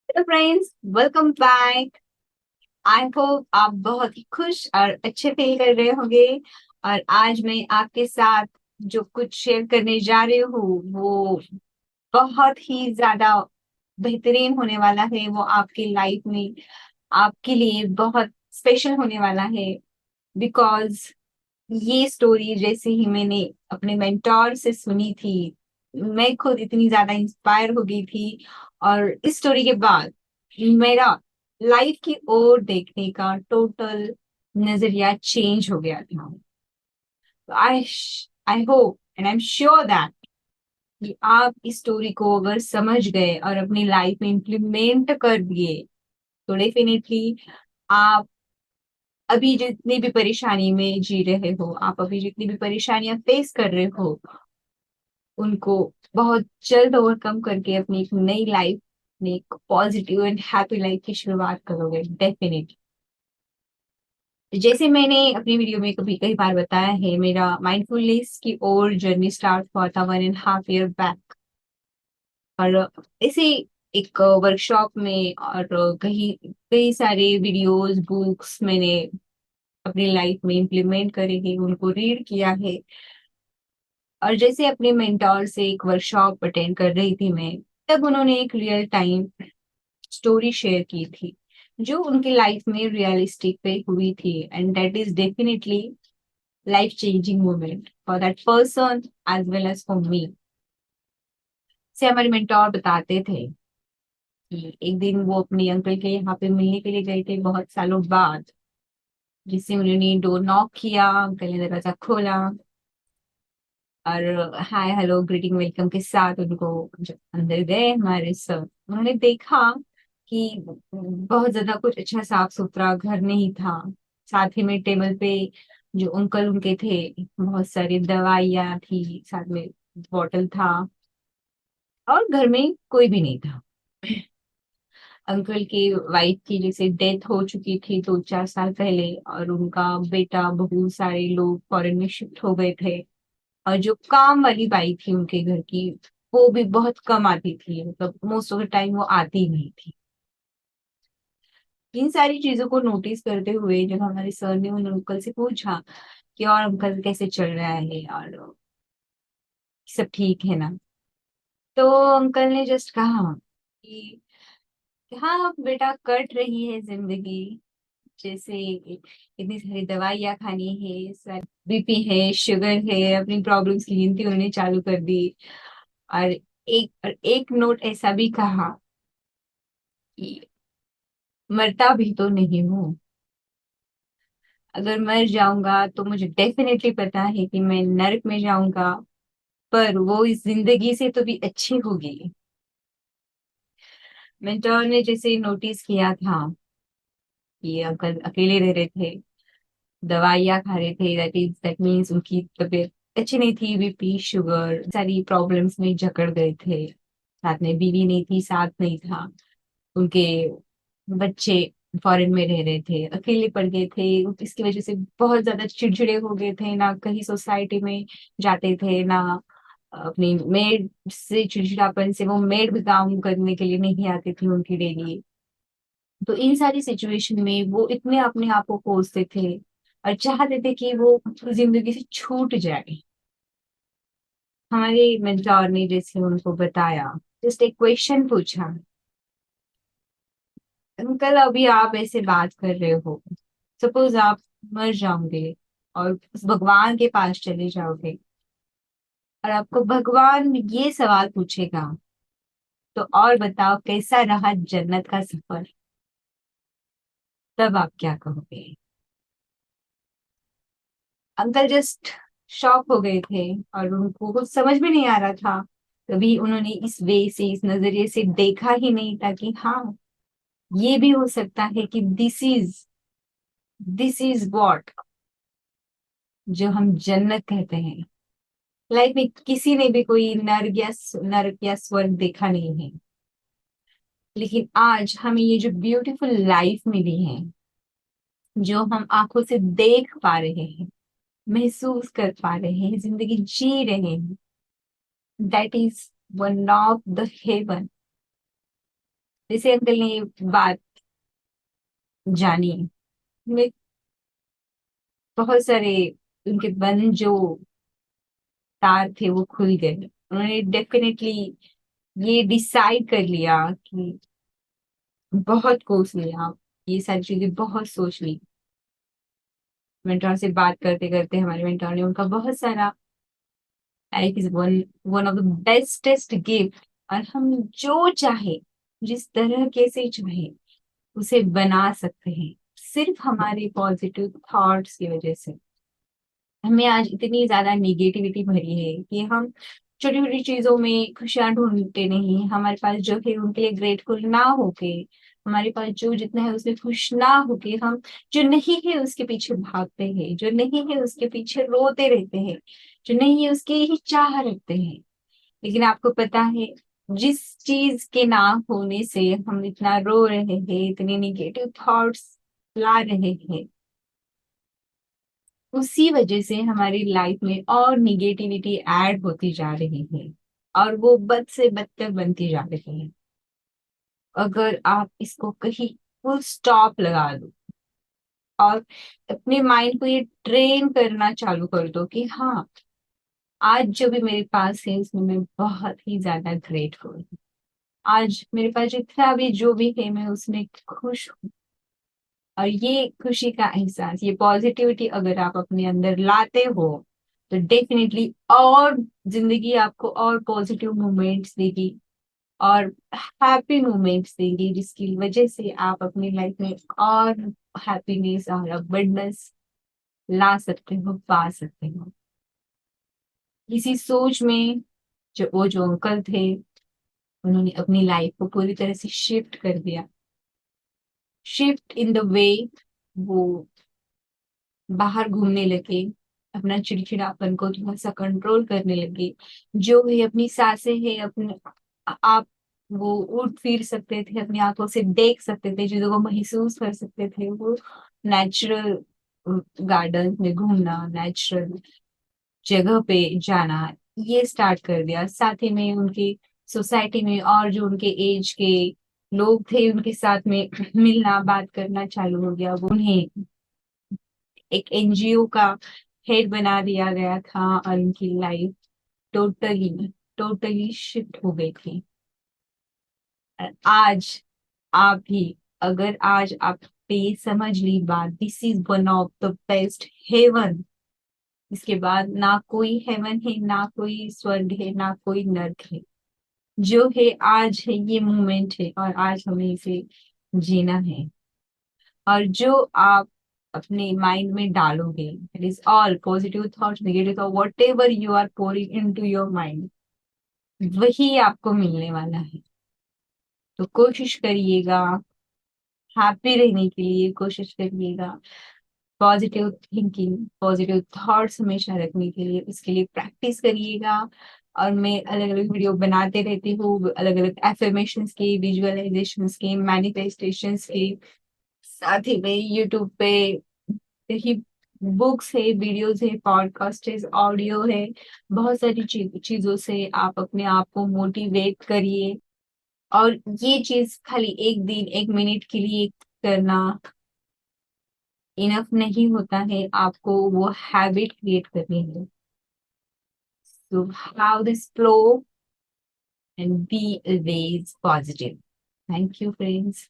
Hello friends, welcome back. I hope आप बहुत ही खुश और अच्छे फील कर रहे होंगे। और आज मैं आपके साथ जो कुछ शेयर करने जा रही हूँ वो बहुत ही ज्यादा बेहतरीन होने वाला है। वो आपकी लाइफ में आपके लिए बहुत स्पेशल होने वाला है। बिकॉज ये स्टोरी जैसे ही मैंने अपने मेंटोर से सुनी थी, मैं खुद इतनी ज्यादा इंस्पायर हो गई थी। और इस स्टोरी के बाद मेरा लाइफ की ओर देखने का टोटल नजरिया चेंज हो गया था। I I hope and I am sure that कि आप इस स्टोरी को अगर समझ गए और अपनी लाइफ में इम्प्लीमेंट कर दिए तो डेफिनेटली आप अभी जितनी भी परेशानी में जी रहे हो, आप अभी जितनी भी परेशानियां फेस कर रहे हो, उनको बहुत जल्द ओवरकम करके अपनी एक नई लाइफ में एक पॉजिटिव एंड हैप्पी लाइफ की शुरुआत करोगे डेफिनेटली। जैसे मैंने अपनी वीडियो में कभी कई बार बताया है, मेरा माइंडफुलनेस की ओर जर्नी स्टार्ट हुआ था 1.5 ईयर बैक। और ऐसे एक वर्कशॉप में और कई कई सारे वीडियोस बुक्स मैंने अपनी लाइफ में इम्प्लीमेंट करे हैं, उनको रीड किया है। और जैसे अपने मेंटोर से एक वर्कशॉप अटेंड कर रही थी मैं, तब उन्होंने एक रियल टाइम स्टोरी शेयर की थी जो उनकी लाइफ में रियलिस्टिक पे हुई थी। And that is definitely life changing moment for that person as well as for me. से हमारे मेंटोर बताते थे कि एक दिन वो अपने अंकल के यहाँ पे मिलने के लिए गए थे बहुत सालों बाद। जिससे उन्होंने डोर नॉक किया, अंकल ने दरवाजा खोला और हाय हेलो ग्रीटिंग वेलकम के साथ उनको जब अंदर गए हमारे सर, उन्होंने देखा कि बहुत ज्यादा कुछ अच्छा साफ सुथरा घर नहीं था। साथ ही में टेबल पे जो अंकल उनके थे, बहुत सारी दवाइयाँ थी, साथ में बॉटल था और घर में कोई भी नहीं था। अंकल की वाइफ की जैसे डेथ हो चुकी थी 2-4 साल पहले, और उनका बेटा बहुत सारे लोग फॉरेन में शिफ्ट हो गए थे। और जो काम वाली बाई थी उनके घर की, वो भी बहुत कम आती थी, मतलब मोस्ट ऑफ द टाइम वो आती ही नहीं थी। इन सारी चीजों को नोटिस करते हुए जब हमारे सर ने उन अंकल से पूछा कि और अंकल कैसे चल रहा है और सब ठीक है ना, तो अंकल ने जस्ट कहा कि हाँ बेटा, कट रही है जिंदगी। जैसे इतनी सारी दवाइयाँ खानी है, बीपी है, शुगर है, अपनी प्रॉब्लम्स की गिनती उन्होंने चालू कर दी। और एक नोट ऐसा भी कहा कि मरता भी तो नहीं हूँ। अगर मर जाऊंगा तो मुझे डेफिनेटली पता है कि मैं नरक में जाऊंगा, पर वो इस जिंदगी से तो भी अच्छी होगी। मेंटोर ने जैसे नोटिस किया था कि अंकल अकेले रह रहे थे, दवाइयाँ खा रहे थे, दैट मीन्स उनकी तबीयत अच्छी नहीं थी, बीपी शुगर सारी प्रॉब्लम्स में जकड़ गए थे। साथ में बीवी नहीं थी, साथ नहीं था, उनके बच्चे फॉरेन में रह रहे थे, अकेले पड़ गए थे। इसकी वजह से बहुत ज्यादा चिड़चिड़े हो गए थे, ना कहीं सोसाइटी में जाते थे, ना अपनी मेड से चिड़चिड़ापन से वो मेड भी काम करने के लिए नहीं आती थी उनकी डेली। तो इन सारी सिचुएशन में वो इतने अपने आप को कोसते थे और चाहते थे कि वो जिंदगी से छूट जाए। हमारे मेंटोर ने जैसे उनको बताया, जस्ट एक क्वेश्चन पूछा, अंकल अभी आप ऐसे बात कर रहे हो, सपोज आप मर जाओगे और उस भगवान के पास चले जाओगे और आपको भगवान ये सवाल पूछेगा, तो और बताओ कैसा रहा जन्नत का सफर, तब आप क्या कहोगे? अंकल जस्ट शॉक हो गए थे और उनको कुछ समझ में नहीं आ रहा था। कभी उन्होंने इस वे से, इस नजरिए से देखा ही नहीं था कि हाँ, ये भी हो सकता है कि दिस इज व्हाट जो हम जन्नत कहते हैं। लाइफ में किसी ने भी कोई नर्क या स्वर्ग देखा नहीं है, लेकिन आज हमें ये जो ब्यूटीफुल लाइफ मिली है, जो हम आंखों से देख पा रहे हैं, महसूस कर पा रहे हैं, जिंदगी जी रहे हैं, that is one of the haven. जैसे अंकल ने ये बात जानी, में बहुत सारे उनके बंद जो तार थे वो खुल गए। उन्होंने डेफिनेटली ये डिसाइड कर लिया कि बहुत कोस लिया, ये सारी चीजें बहुत सोच ली। मेंटोर से बात करते करते हमारे मेंटोर ने उनका बहुत सारा, life is one one of the bestest gift, और हम जो चाहे, जिस तरह के से चाहे, उसे बना सकते हैं सिर्फ हमारे पॉजिटिव थॉट्स की वजह से। हमें आज इतनी ज्यादा निगेटिविटी भरी है कि हम छोटी छोटी चीजों में खुशियां ढूंढते नहीं, हमारे पास जो है उनके लिए ग्रेटफुल ना होके, हमारे पास जो जितना है उसमें खुश ना होके, हम जो नहीं है उसके पीछे भागते हैं, जो नहीं है उसके पीछे रोते रहते हैं, जो नहीं है उसकी ही चाह रखते हैं। लेकिन आपको पता है, जिस चीज के ना होने से हम इतना रो रहे हैं, इतने निगेटिव थॉट्स ला रहे हैं, उसी वजह से हमारी लाइफ में और निगेटिविटी ऐड होती जा रही है, और वो बद से बदतर बनती जा रही है। अगर आप इसको कहीं फुल स्टॉप लगा दो और अपने माइंड को ये ट्रेन करना चालू कर दो कि हाँ, आज जो भी मेरे पास है उसमें मैं बहुत ही ज्यादा ग्रेटफुल हूँ, आज मेरे पास जितना भी जो भी है मैं उसमें खुश हूँ। और ये खुशी का एहसास, ये पॉजिटिविटी अगर आप अपने अंदर लाते हो, तो डेफिनेटली और जिंदगी आपको और पॉजिटिव मोमेंट्स देगी, और हैप्पी मोमेंट्स देंगी, जिसकी वजह से आप अपनी लाइफ में और हैप्पीनेस और अबंडेंस ला सकते हो, पा सकते हो। इसी सोच में जो अंकल थे, उन्होंने अपनी लाइफ को पूरी तरह से शिफ्ट कर दिया। शिफ्ट इन द वे, वो बाहर घूमने लगे, अपना चिड़चिड़ापन को थोड़ा सा कंट्रोल करने लगे। जो है अपनी सांसें है, अपने आप, वो उठ फिर सकते थे, अपनी आंखों से देख सकते थे, चीजों को महसूस कर सकते थे। वो नेचुरल गार्डन में घूमना, नेचुरल जगह पे जाना, ये स्टार्ट कर दिया। साथ ही में उनकी सोसाइटी में और जो उनके एज के लोग थे उनके साथ में मिलना, बात करना चालू हो गया। वो उन्हें एक एनजीओ का हेड बना दिया गया था, और उनकी लाइफ टोटली टोटली शिफ्ट हो गई थी। और आज आप भी, अगर आज आप पे समझ ली बात, this is one of the best heaven. इसके बाद ना कोई हेवन है, ना कोई स्वर्ग है, ना कोई नर्क है। जो है आज है, ये मोमेंट है, और आज हमें इसे जीना है। और जो आप अपने माइंड में डालोगे, it is all positive thoughts, negative thought, whatever you are pouring in to your mind, वही आपको मिलने वाला है। तो कोशिश करिएगा, हैप्पी रहने के लिए कोशिश करिएगा, पॉजिटिव थिंकिंग, पॉजिटिव थॉट्स हमेशा रखने के लिए, उसके लिए प्रैक्टिस करिएगा। और मैं अलग अलग वीडियो बनाते रहती हूँ, अलग अलग एफर्मेशंस के, विजुअलाइजेशंस के, मैनिफेस्टेशंस के। साथ ही में यूट्यूब पे ही बुक्स है, वीडियोस है, पॉडकास्ट है, ऑडियो है, बहुत सारी चीजों से आप अपने आप को मोटिवेट करिए। और ये चीज खाली एक दिन, एक मिनट के लिए करना इनफ नहीं होता है, आपको वो हैबिट क्रिएट करनी है। So have this flow and be always positive. Thank you, friends.